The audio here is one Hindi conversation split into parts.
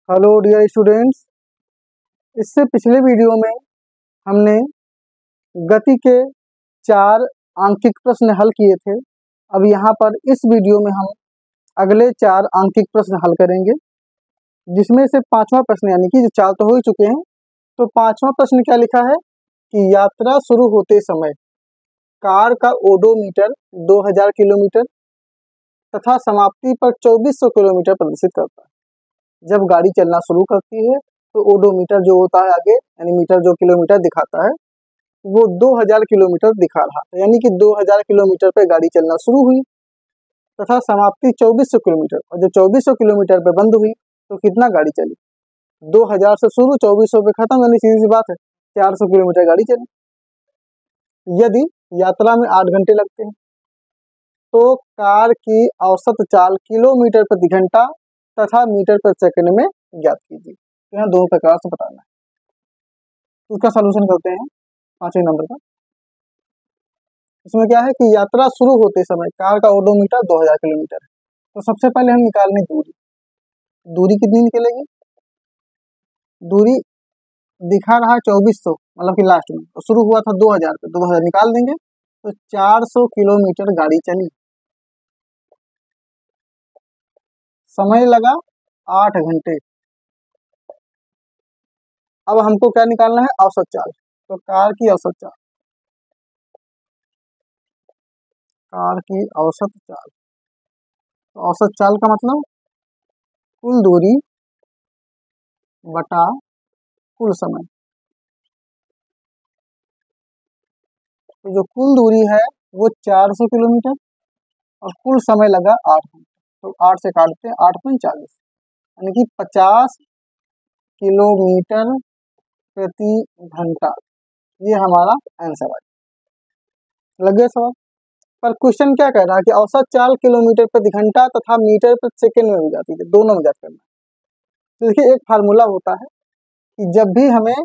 Hello dear students. इससे पिछले वीडियो में हमने गति के 4 आंकिक प्रश्न हल किए थे। अब यहाँ पर इस वीडियो में हम अगले 4 आंकिक प्रश्न हल करेंगे, जिसमें से 5वां प्रश्न, यानी कि जो 4 तो हो ही चुके हैं, तो 5वां प्रश्न क्या लिखा है कि यात्रा शुरू होते समय कार का ओडोमीटर 2000 किलोमीटर तथा समाप्ति पर 2400 किलोमीटर प्रदर्शित करता है। जब गाड़ी चलना शुरू करती है तो ओडोमीटर जो होता है आगे, यानी मीटर जो किलोमीटर दिखाता है, वो 2000 किलोमीटर दिखा रहा था, यानी कि 2000 किलोमीटर पे गाड़ी चलना शुरू हुई तथा समाप्ति 2400 किलोमीटर, और जब 2400 किलोमीटर पे बंद हुई तो कितना गाड़ी चली? 2000 से शुरू, 2400 पे खत्म, यानी सीधी सी बात है 400 किलोमीटर गाड़ी चली। यदि यात्रा में 8 घंटे लगते हैं तो कार की औसत चाल किलोमीटर प्रति घंटा तथा मीटर प्रति सेकंड में ज्ञात कीजिए। तो यहाँ दोनों प्रकार से बताना है। उसका सलूशन करते हैं 5वें नंबर का। इसमें क्या है कि यात्रा शुरू होते समय कार का ओडोमीटर 2000 किलोमीटर है, तो सबसे पहले हम निकाल लें दूरी। दूरी कितनी निकलेगी? दूरी दिखा रहा है 2400, मतलब कि लास्ट में, तो शुरू हुआ था 2000 पे, 2000 निकाल देंगे तो 400 किलोमीटर गाड़ी चली। समय लगा 8 घंटे। अब हमको क्या निकालना है? औसत चाल। तो कार की औसत चाल, कार की औसत चाल, तो औसत चाल का मतलब कुल दूरी बटा कुल समय। तो जो कुल दूरी है वो 400 किलोमीटर और कुल समय लगा 8 घंटे, तो 8 से काटते हैं 8 पंच 40, यानी कि 50 किलोमीटर प्रति घंटा। ये हमारा आंसर है। लग गया सवाल? पर क्वेश्चन क्या कह रहा है कि औसत चाल किलोमीटर प्रति घंटा तथा मीटर प्रति सेकंड में हो जाती है, दोनों में ज्ञात करना है। तो देखिए, एक फार्मूला होता है कि जब भी हमें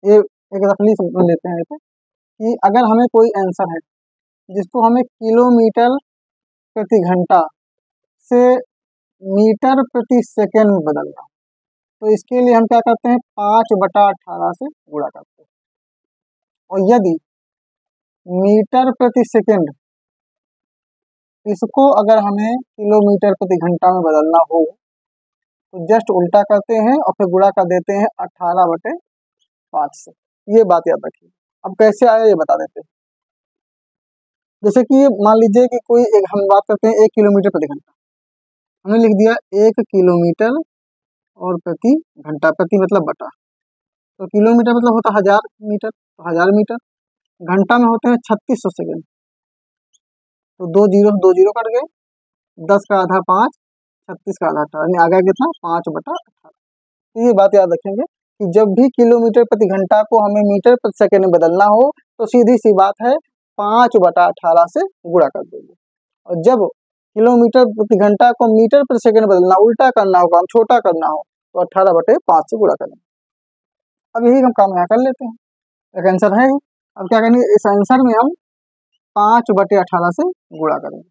ये एक रफली समझ लेते हैं कि अगर हमें कोई आंसर है जिसको हमें किलोमीटर प्रति घंटा से मीटर प्रति सेकंड में बदलना, तो इसके लिए हम क्या करते हैं? 5/18 से गुणा करते हैं। और यदि मीटर प्रति सेकंड, इसको अगर हमें किलोमीटर प्रति घंटा में बदलना हो तो जस्ट उल्टा करते हैं और फिर गुणा कर देते हैं 18/5 से। ये बात याद रखिए। अब कैसे आया ये बता देते हैं। जैसे कि मान लीजिए कि कोई एक, हम बात करते हैं 1 किलोमीटर प्रति घंटा, हमने लिख दिया 1 किलोमीटर और प्रति घंटा, प्रति मतलब बटा, तो किलोमीटर मतलब होता 1000 मीटर, तो 1000 मीटर, घंटा में होते हैं 3600 सेकंड, तो 2 जीरो 2 जीरो कट गए, 10 का आधा 5, 36 का आधा 18, यानी आ गया कितना? 5/18। तो ये बात याद रखेंगे कि जब भी किलोमीटर प्रति घंटा को हमें मीटर प्रति सेकंड में बदलना हो तो सीधी सी बात है 5/18 से गुणा कर देंगे। और जब किलोमीटर प्रति घंटा को मीटर प्रति सेकंड बदलना, उल्टा करना हो, काम छोटा करना हो, तो 18/5 से गुणा करेंगे। अब यही हम काम यहाँ कर लेते हैं, एक आंसर है। अब क्या करेंगे? इस आंसर में हम 5/18 से गुणा करेंगे।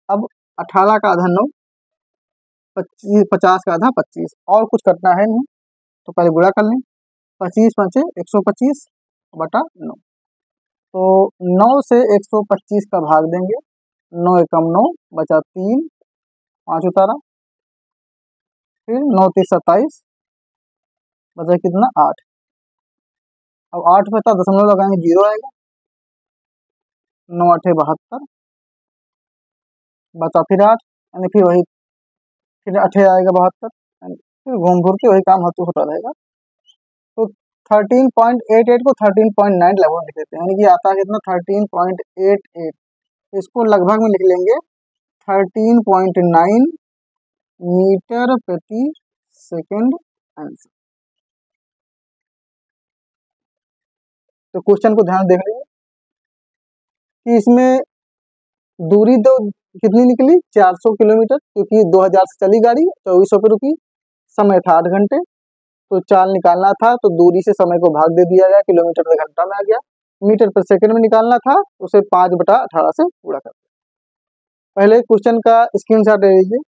अब 18 का आधा 9, 50 का आधा 25, और कुछ करना है नहीं, तो पहले गुणा कर लें। 25 5 125 बटा 9, तो 9 से 125 का भाग देंगे, 9 एकम 9 बचा 3, 5 उतारा, फिर 9 3 27, बचा कितना? 8। अब 8 पे दशमलव लगाएंगे, 0 आएगा, 9 8 72, बचा फिर 8, यानी फिर वही, फिर 8 आएगा 72, फिर घूम घूर के वही काम होता रहेगा। तो 13.88 को 13.9 लगभग लिख लेते हैं, यानी कि आता है कितना? 13.88। इसको लगभग में लिख लेंगे 13.9 मीटर प्रति सेकंड आंसर। तो क्वेश्चन को ध्यान देख लीजिए कि इसमें दूरी तो कितनी निकली? 400 किलोमीटर, क्योंकि 2000 से चली गाड़ी, 2400 पे रुकी, समय था 8 घंटे, तो चाल निकालना था तो दूरी से समय को भाग दे दिया गया, किलोमीटर प्रति घंटा में आ गया। मीटर प्रति सेकंड में निकालना था, उसे 5/18 से गुणा कर। पहले क्वेश्चन का स्क्रीनशॉट ले लीजिए।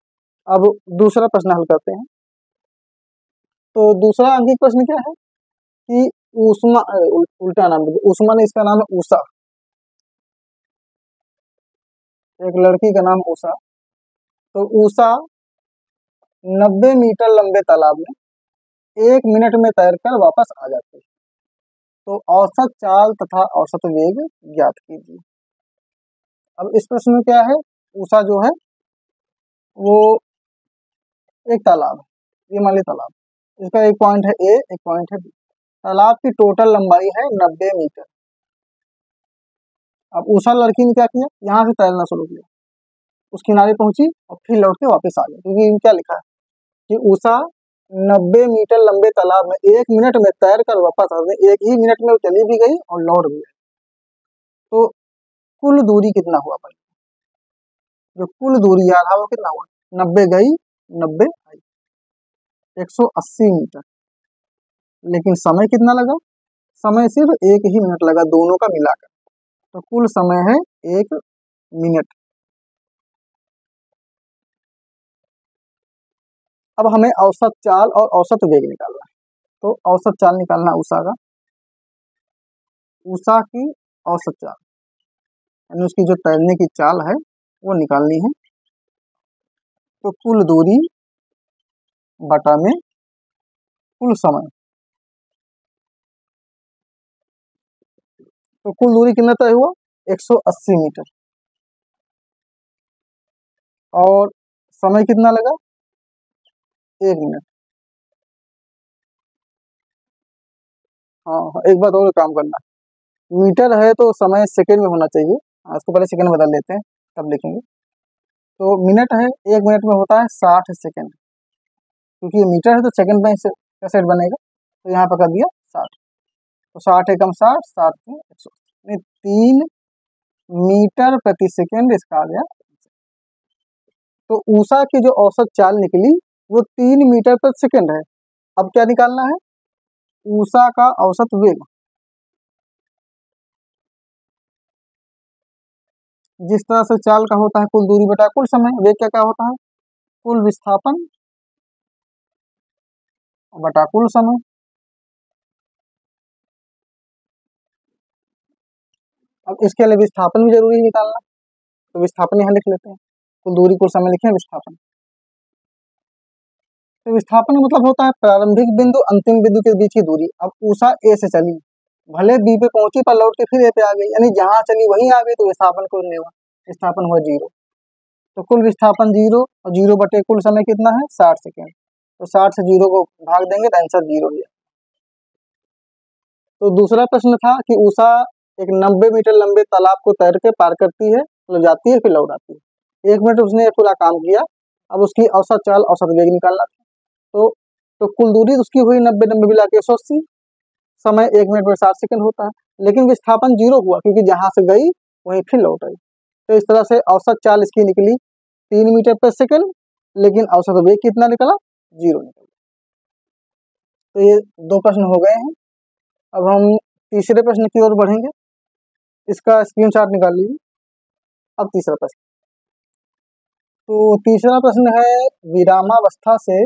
अब दूसरा प्रश्न हल करते हैं। तो दूसरा अंकित प्रश्न क्या है कि ऊष्मा उल्टा नाम, ऊष्मा ने इसका नाम है उषा, एक लड़की का नाम उषा। तो उषा 90 मीटर लंबे तालाब में 1 मिनट में तैरकर वापस आ जाती है। तो औसत चाल तथा औसत वेग ज्ञात कीजिए। अब इस प्रश्न में क्या है, उषा जो है वो एक तालाब है, ये मान ली तालाब, इसका एक पॉइंट है ए, एक पॉइंट है बी। तालाब की टोटल लंबाई है 90 मीटर। अब उषा लड़की ने क्या किया, यहाँ से तैरना शुरू किया, उस किनारे पहुंची और फिर लौट के वापस आ गई, क्योंकि क्या लिखा है कि उषा 90 मीटर लंबे तालाब में 1 मिनट में तैर कर वापस आ गई। 1 ही मिनट में वो चली भी गई और लौट भी गई। तो कुल दूरी कितना हुआ भाई, जो कुल दूरी याद है वो कितना हुआ, 90 गई 90 आई, 180 मीटर। लेकिन समय कितना लगा, समय सिर्फ 1 ही मिनट लगा दोनों का मिलाकर। तो कुल समय है 1 मिनट। अब हमें औसत चाल और औसत वेग निकालना है। तो औसत चाल निकालना उषा का, उषा की औसत चाल यानी उसकी जो तैरने की चाल है वो निकालनी है। तो कुल दूरी बटा में कुल समय, तो कुल दूरी कितना तय हुआ 180 मीटर, और समय कितना लगा 1 मिनट। हाँ हाँ, एक बात और काम करना, मीटर है तो समय सेकंड में होना चाहिए, इसको पहले सेकंड बदल लेते हैं तब लिखेंगे। तो मिनट है, 1 मिनट में होता है 60 सेकंड, क्योंकि ये मीटर है तो सेकंड में कैसे बनेगा, तो यहाँ पर कर दिया 60। तो 60 एकम 60, 60 में 180, 3 मीटर प्रति सेकंड इसका आ गया। तो उषा की जो औसत चाल निकली वो 3 मीटर प्रति सेकंड है। अब क्या निकालना है, उषा का औसत वेग, जिस तरह से चाल का होता है कुल दूरी बटा कुल समय, वेग क्या क्या होता है कुल विस्थापन बटा कुल समय। अब इसके लिए विस्थापन भी जरूरी है निकालना, तो विस्थापन यहाँ लिख लेते हैं, कुल दूरी कुल समय लिखे विस्थापन। तो विस्थापन का मतलब होता है प्रारंभिक बिंदु अंतिम बिंदु के बीच की दूरी। अब उषा ए से चली, भले बी पे पहुंची पर लौट के फिर ए पे आ गई, यानी जहां चली वहीं आ गई, तो विस्थापन कुल नहीं हुआ, विस्थापन हुआ 0। तो कुल विस्थापन 0 और 0 बटे कुल समय कितना है 60 सेकेंड। तो 60 से 0 को भाग देंगे तो आंसर 0 है। तो दूसरा प्रश्न था कि उषा एक 90 मीटर लंबे तालाब को तैर के पार करती है, मतलब जाती है फिर लौट आती है। 1 मिनट उसने पूरा काम किया। अब उसकी औसत चाल औसत वेग निकालना था। तो कुल दूरी उसकी हुई 90 90 मिला के 180, समय 1 मिनट में 60 सेकंड होता है, लेकिन विस्थापन 0 हुआ क्योंकि जहां से गई वहीं फिर लौट आई। तो इस तरह से औसत चाल इसकी निकली 3 मीटर प्रति सेकंड, लेकिन औसत वेग कितना निकला 0 निकला। तो ये 2 प्रश्न हो गए हैं। अब हम तीसरे प्रश्न की ओर बढ़ेंगे, इसका स्क्रीनशॉट निकाल लीजिए। अब तीसरा प्रश्न, तो तीसरा प्रश्न है, विरामावस्था से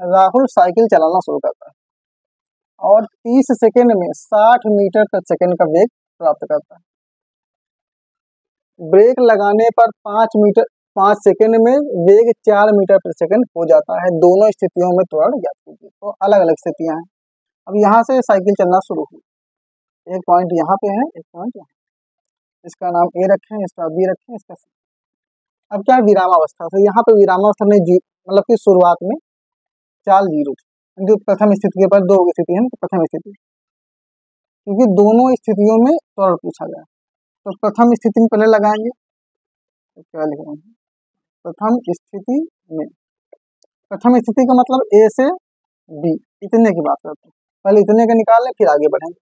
राहुल साइकिल चलाना शुरू करता है और 30 सेकंड में 60 मीटर प्रति सेकंड का वेग प्राप्त करता है। ब्रेक लगाने पर 5 सेकंड में वेग 4 मीटर प्रति सेकंड हो जाता है। दोनों स्थितियों में त्वरण ज्ञात कीजिए। तो अलग अलग स्थितियां हैं। अब यहाँ से साइकिल चलना शुरू हुई, एक पॉइंट यहाँ पे है, एक पॉइंट यहाँ, इसका नाम ए रखें, इसका बी रखें, इसका सी। अब क्या है विरामावस्था से, यहाँ पे विरामावस्था में मतलब कि शुरुआत में चाल 0 थी, जो प्रथम स्थिति के बाद 2 स्थिति है, प्रथम स्थिति, क्योंकि दोनों स्थितियों में त्वरण पूछा गया। तो प्रथम स्थिति में पहले लगाएंगे, तो क्या लिख रहे हैं प्रथम स्थिति में, प्रथम स्थिति का मतलब ए से बी इतने की बात करते हैं, पहले इतने का निकाल लें फिर आगे बढ़ेंगे।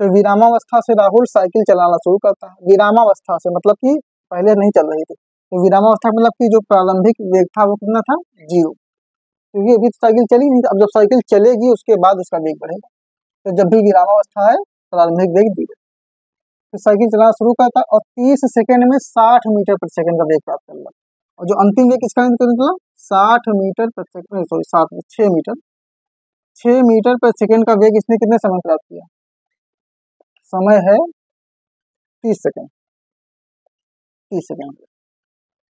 तो विरामावस्था से राहुल साइकिल चलाना शुरू करता है। विरामावस्था से मतलब कि पहले नहीं चल रही थी, तो विरामावस्था मतलब कि जो प्रारंभिक वेग था वो कितना था 0, क्योंकि अभी तो साइकिल चली नहीं। अब जब साइकिल चलेगी उसके बाद उसका वेग बढ़ेगा। तो जब भी विरामावस्था है प्रारंभिक वेग 0, तो साइकिल चलाना शुरू करता है और 30 सेकंड में 60 मीटर प्रति सेकंड का वेग प्राप्त करता है। और जो अंतिम वेग किसका निकला 60 मीटर प्रति सेकंड, सॉरी 6 मीटर 6 मीटर पर सेकेंड का वेग इसने कितने समय में प्राप्त किया? समय है 30 सेकेंड। 30 सेकेंड।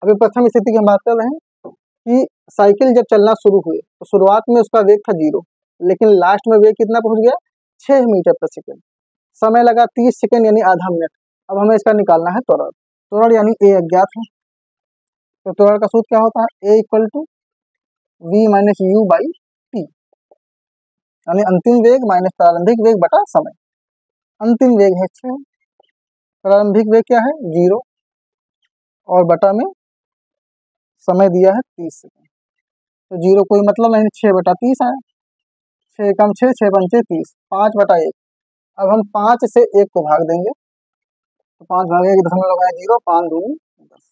अभी प्रथम स्थिति की हम बात कर रहे हैं कि साइकिल जब चलना शुरू हुई तो शुरुआत में उसका वेग था 0, लेकिन लास्ट में वेग कितना पहुंच गया? 6 मीटर पर सेकेंड। समय लगा 30 सेकेंड यानी आधा मिनट। अब हमें इसका निकालना है त्वरण। त्वरण यानी ए अज्ञात है, तो त्वरण का सूत्र क्या होता है? A equal to v minus u by t, यानी अंतिम वेग माइनस प्रारंभिक वेग बटा समय। अंतिम वेग है 6, प्रारंभिक वेग क्या है? 0, और बटा में समय दिया है 30 सेकेंड। तो 0 कोई मतलब नहीं, 6 बटा 30 आया। 6 कम 6, 6 पंचे 30, 5 बटा 1। अब हम 5 से 1 को भाग देंगे, तो 5 भागे 1 दशमलव लगाए 0, 5 दूनी 10,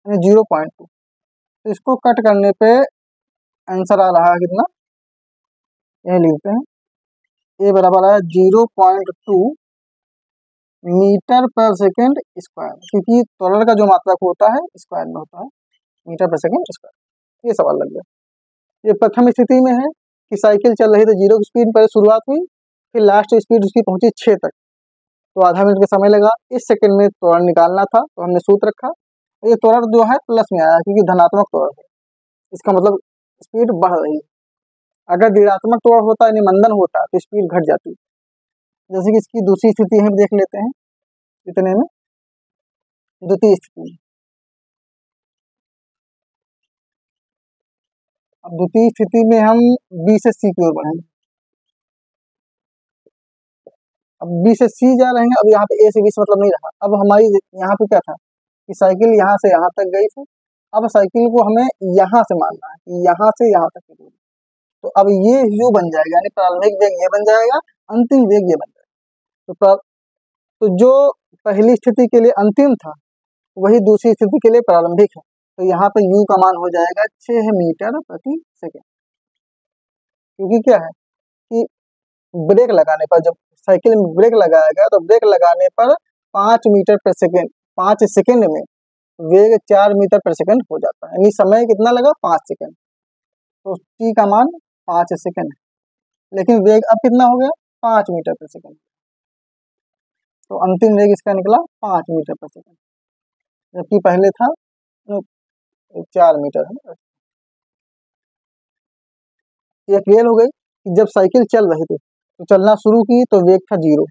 यानी 0.2। तो इसको कट करने पे आंसर आ रहा है कितना? यह लिखते हैं, ए बराबर आया 0.2 मीटर पर सेकेंड स्क्वायर, क्योंकि त्वरण का जो मात्रक होता है स्क्वायर में होता है, मीटर पर सेकेंड स्क्वायर। ये सवाल लग गया। ये प्रथम स्थिति में है कि साइकिल चल रही थी 0 की स्पीड पर शुरुआत हुई, फिर लास्ट स्पीड उसकी पहुंची 6 तक, तो आधा मिनट का समय लगा। इस सेकंड में त्वरण निकालना था, तो हमने सूत्र रखा। ये त्वरण जो है प्लस में आया क्योंकि धनात्मक त्वरण है, इसका मतलब स्पीड बढ़ रही है। अगर ऋणात्मक त्वरण होता यानी मंदन होता तो स्पीड घट जाती। जैसे कि इसकी दूसरी स्थिति हम देख लेते हैं, इतने में द्वितीय स्थिति में। अब द्वितीय स्थिति में हम बी से सी की ओर बढ़ेंगे। अब बी से सी जा रहे हैं। अब यहाँ पे ए से बी से मतलब नहीं रहा। अब हमारी यहाँ पे क्या था कि साइकिल यहाँ से यहाँ तक गई थी। अब साइकिल को हमें यहाँ से मानना है कि यहाँ से यहाँ तक की दूरी। तो अब ये यू बन जाएगा, यानी प्रारंभिक वेग ये बन जाएगा, अंतिम वेग ये बन जाएगा। तो जो पहली स्थिति के लिए अंतिम था वही दूसरी स्थिति के लिए प्रारंभिक है। तो यहाँ पे u का मान हो जाएगा 6 मीटर प्रति सेकेंड। क्योंकि क्या है कि ब्रेक लगाने पर, जब साइकिल में ब्रेक लगाया गया तो ब्रेक लगाने पर 5 मीटर पर सेकेंड, 5 सेकेंड में वेग 4 मीटर पर सेकेंड हो जाता है, यानी समय कितना लगा? 5 सेकेंड। तो t का मान 5 सेकेंड है, लेकिन वेग अब कितना हो गया? 5 मीटर पर सेकेंड। तो अंतिम वेग इसका निकला 5 मीटर पर सेकेंड, जबकि पहले था 4 मीटर है। ये क्लियर हो गई कि जब साइकिल चल रही थी तो चलना शुरू की तो वेग था 0,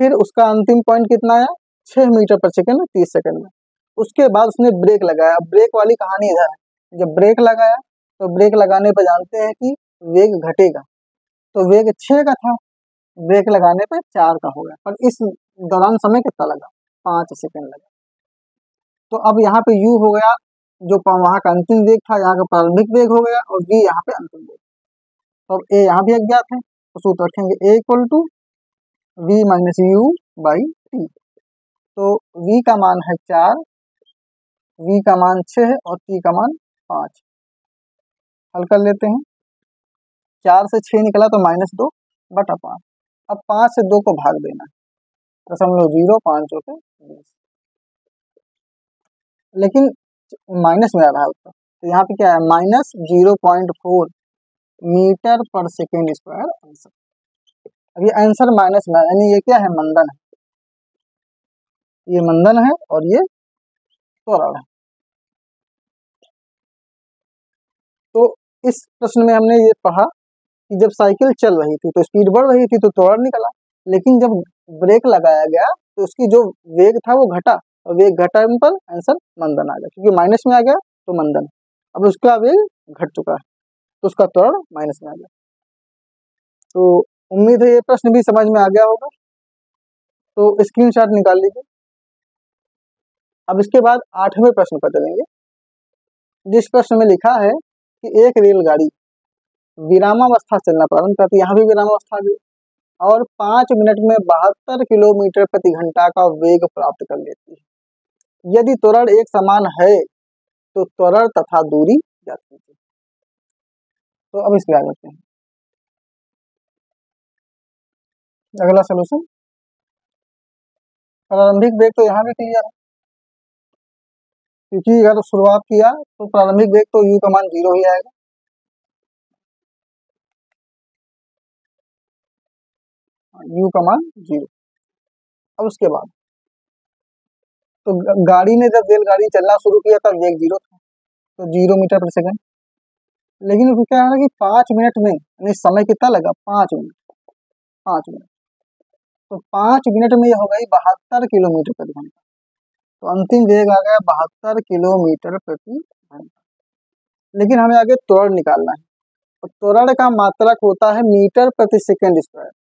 फिर उसका अंतिम पॉइंट कितना आया? 6 मीटर पर सेकेंड 30 सेकेंड में। उसके बाद उसने ब्रेक लगाया। ब्रेक वाली कहानी इधर है। जब ब्रेक लगाया तो ब्रेक लगाने पर जानते हैं कि वेग घटेगा, तो वेग 6 का था, ब्रेक लगाने पर 4 का हो गया, पर इस दौरान समय कितना लगा? 5 सेकेंड लगा। तो अब यहाँ पे u हो गया जो वहां का अंतिम वेग था, यहाँ का प्रारंभिक वेग हो गया, और v यहाँ पे अंतिम वेग। तो अब a यहाँ भी अज्ञात है, तो सूत्र रखेंगे a equal to v minus u by t. तो v का मान है 4, v का मान 6 और t का मान 5। हल कर लेते हैं। 4 से 6 निकला तो -2 बटा 5। अब 5 से 2 को भाग देना है, 0.05 होते 20, लेकिन माइनस में आ रहा है उत्तर, तो यहाँ पे क्या है? -0.4 मीटर पर सेकेंड स्क्वायर आंसर। अब ये आंसर माइनस में, यानी ये क्या है? मंदन है। ये मंदन है और ये त्वरण है। तो इस प्रश्न में हमने ये पढ़ा कि जब साइकिल चल रही थी तो स्पीड बढ़ रही थी तो त्वरण निकला, लेकिन जब ब्रेक लगाया गया तो उसकी जो वेग था वो घटा, और वेग घटने पर आंसर मंदन आ गया, क्योंकि माइनस में आ गया तो मंदन। अब उसका वेग घट चुका है तो उसका त्वरण माइनस में आ गया। तो उम्मीद है ये प्रश्न भी समझ में आ गया होगा, तो स्क्रीनशॉट निकाल लीजिए। अब इसके बाद 8वें प्रश्न पर चलेंगे, जिस प्रश्न में लिखा है कि एक रेलगाड़ी विरामावस्था चलना प्रारंभ करती है, यहाँ भी विरामावस्था भी, और 5 मिनट में 72 किलोमीटर प्रति घंटा का वेग प्राप्त कर लेती है। यदि त्वरण एक समान है तो त्वरण तथा दूरी ज्ञात कीजिए। तो अब इसके आ जाते हैं। अगला सॉल्यूशन, प्रारंभिक वेग तो यहाँ भी क्लियर है, क्योंकि अगर शुरुआत किया तो प्रारंभिक वेग तो u का मान 0 ही आएगा। u का मान 0। अब उसके बाद तो गाड़ी ने जब रेलगाड़ी चलना शुरू किया तब वेग 0 था, तो 0 मीटर प्रति सेकंड। लेकिन उसको क्या है कि 5 मिनट में, यानी समय कितना लगा, 5 मिनट। तो 5 मिनट में ये हो गई 72 किलोमीटर प्रति घंटा। तो अंतिम वेग आ गया 72 किलोमीटर प्रति घंटा। लेकिन हमें आगे त्वरण निकालना है, तो त्वरण का मात्रक होता है मीटर प्रति सेकंड स्क्वायर।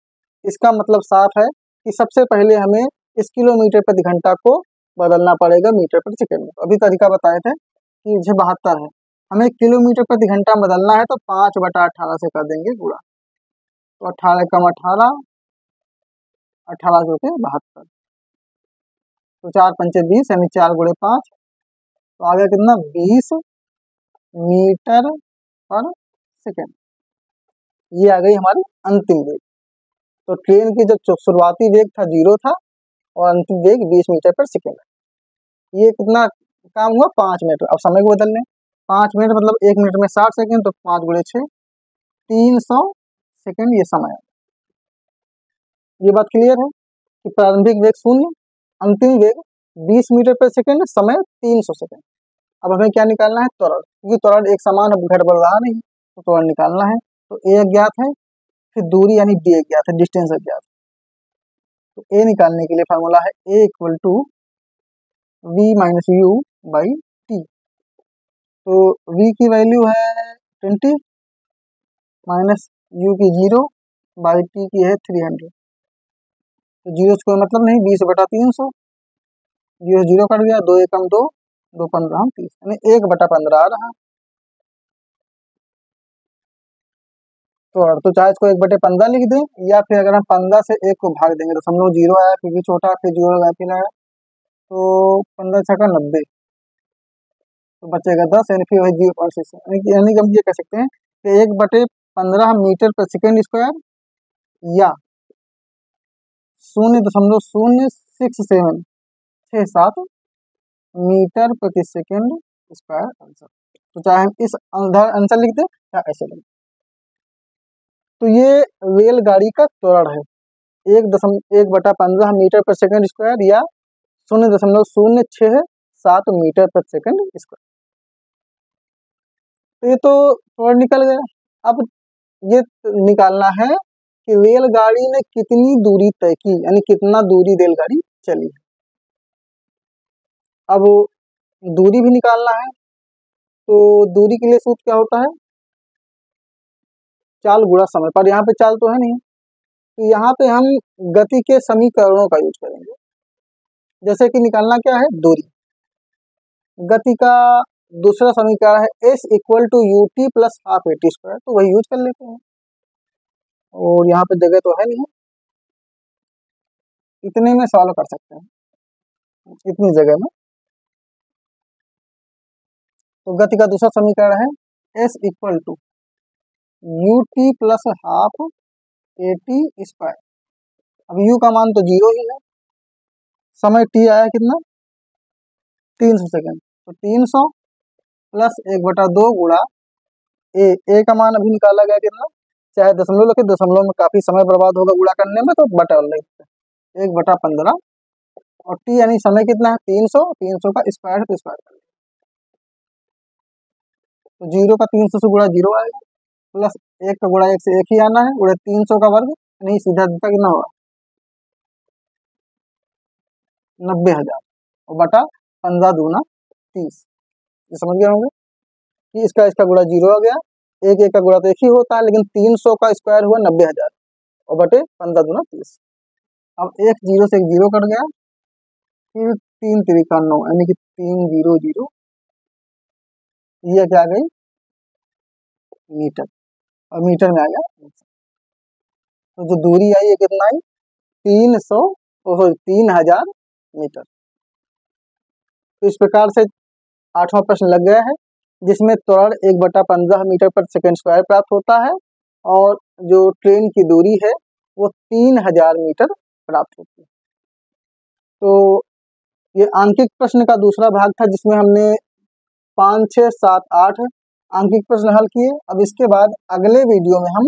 इसका मतलब साफ है कि सबसे पहले हमें इस किलोमीटर प्रति घंटा को बदलना पड़ेगा मीटर प्रति सेकंड में। अभी तरीका बताए थे कि जो 72 है, हमें किलोमीटर प्रति घंटा बदलना है, तो 5/18 से कर देंगे गुणा। तो 18 कम 18, 18 जोड़े 72, तो 4 पंचे 20, यानी 4 गुणे 5, तो आ गया कितना, 20 मीटर पर सेकंड। ये आ गई हमारी अंतिम वेग। तो ट्रेन की जब शुरुआती वेग था 0 था और अंतिम वेग 20 मीटर पर सेकंड है। ये कितना काम हुआ, 5 मिनट। अब समय को बदलने, 5 मिनट मतलब 1 मिनट में 60 सेकंड, तो 5 गुणे 6, 300 सेकंड ये समय है। ये बात क्लियर है कि प्रारंभिक वेग 0, अंतिम वेग 20 मीटर पर सेकंड, समय 300 सेकंड। अब हमें क्या निकालना है, त्वरण, क्योंकि त्वरण एक समान अब घट बढ़ रहा नहीं, तो त्वरण निकालना है। तो ए अज्ञात है, फिर दूरी यानी डी अज्ञात है, डिस्टेंस अज्ञात है। तो ए निकालने के लिए फार्मूला है a equal to v minus u by t. तो वी की वैल्यू है 20 माइनस यू की 0 बाई टी की है 300। तो 0 से कोई मतलब नहीं, 20/300, 0 कट गया, 2 एकम 2, 2 15 30, यानी 1/15 आ रहा। तो चाहे इसको 1/15 लिख दें, या फिर अगर हम 15 से 1 को भाग देंगे, तो समझो 0 आया, फिर भी छोटा, फिर 0 आया, फिर आया, तो 15 छक्का 90, तो बचेगा 10, यानी फिर वही 0.6, यानी कि हम ये कह सकते हैं कि 1/15 मीटर पर सेकेंड स्क्वायर या 0.06767 मीटर प्रति सेकेंड स्क्वायर आंसर। तो चाहे हम इस आंसर लिख दें या ऐसे लिख दें। तो ये रेलगाड़ी का त्वरण है, 1/15 मीटर पर सेकेंड स्क्वायर या 0.067 मीटर पर सेकेंड स्क्वायर। तो ये तो त्वरण निकल गया। अब ये निकालना है कि रेलगाड़ी ने कितनी दूरी तय की, यानी कितना दूरी रेलगाड़ी चली है। अब दूरी भी निकालना है, तो दूरी के लिए सूत्र क्या होता है, चाल गुणा समय। पर यहाँ पे चाल तो है नहीं, तो यहाँ पे हम गति के समीकरणों का यूज करेंगे। जैसे कि निकालना क्या है, दूरी। गति का दूसरा समीकरण है s equal to u t plus half a t square, तो वही यूज कर लेते हैं। और यहाँ पे जगह तो है नहीं, इतने में सॉल्व कर सकते हैं, इतनी जगह में। तो गति का दूसरा समीकरण है s equal to u t plus half a t square. अब u का मान तो 0 ही है, समय t आया कितना, 300 सेकेंड, तो 300 प्लस 1/2 गुणा ए का मान अभी निकाला गया कितना, चाहे दशमलव लिखे, दशमलव में काफी समय बर्बाद होगा गुणा करने में, तो बटा लिखते, 1/15, और टी यानी समय कितना है, 300 का स्क्वायर है, तो स्क्वायर कर, तो 0 का 300 से गुणा 0 आएगा, प्लस 1 का गुणा 1 से 1 ही आना है, गुणा 300 का वर्ग, नहीं सीधा सीधा कितना होगा, 90,000, और बटा 15 दूना 30। ये समझ गए होंगे कि इसका गुणा 0 आ गया, 1 का गुणा तो 1 ही होता है, लेकिन 300 का स्क्वायर हुआ 90,000, और बटे 15 दूना 30। अब 1 0 से 1 0 कट गया, फिर 3 3 9, यानी कि 300, ये क्या आ गई, मीटर, और मीटर में आ गया। तो जो दूरी आई है कितना आई, 3000 मीटर। तो इस प्रकार से 8वां प्रश्न लग गया है, जिसमें त्वरण 1/15 मीटर पर सेकेंड स्क्वायर प्राप्त होता है, और जो ट्रेन की दूरी है वो 3000 मीटर प्राप्त होती है। तो ये आंकिक प्रश्न का दूसरा भाग था, जिसमें हमने 5, 6, 7, 8 आंकिक प्रश्न हल किए। अब इसके बाद अगले वीडियो में हम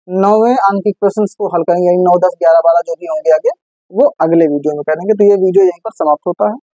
9वें अंकित प्रश्न को हल करेंगे, 9, 10, 11, 12 जो भी होंगे आगे वो अगले वीडियो में करेंगे। तो ये वीडियो यहीं पर समाप्त होता है।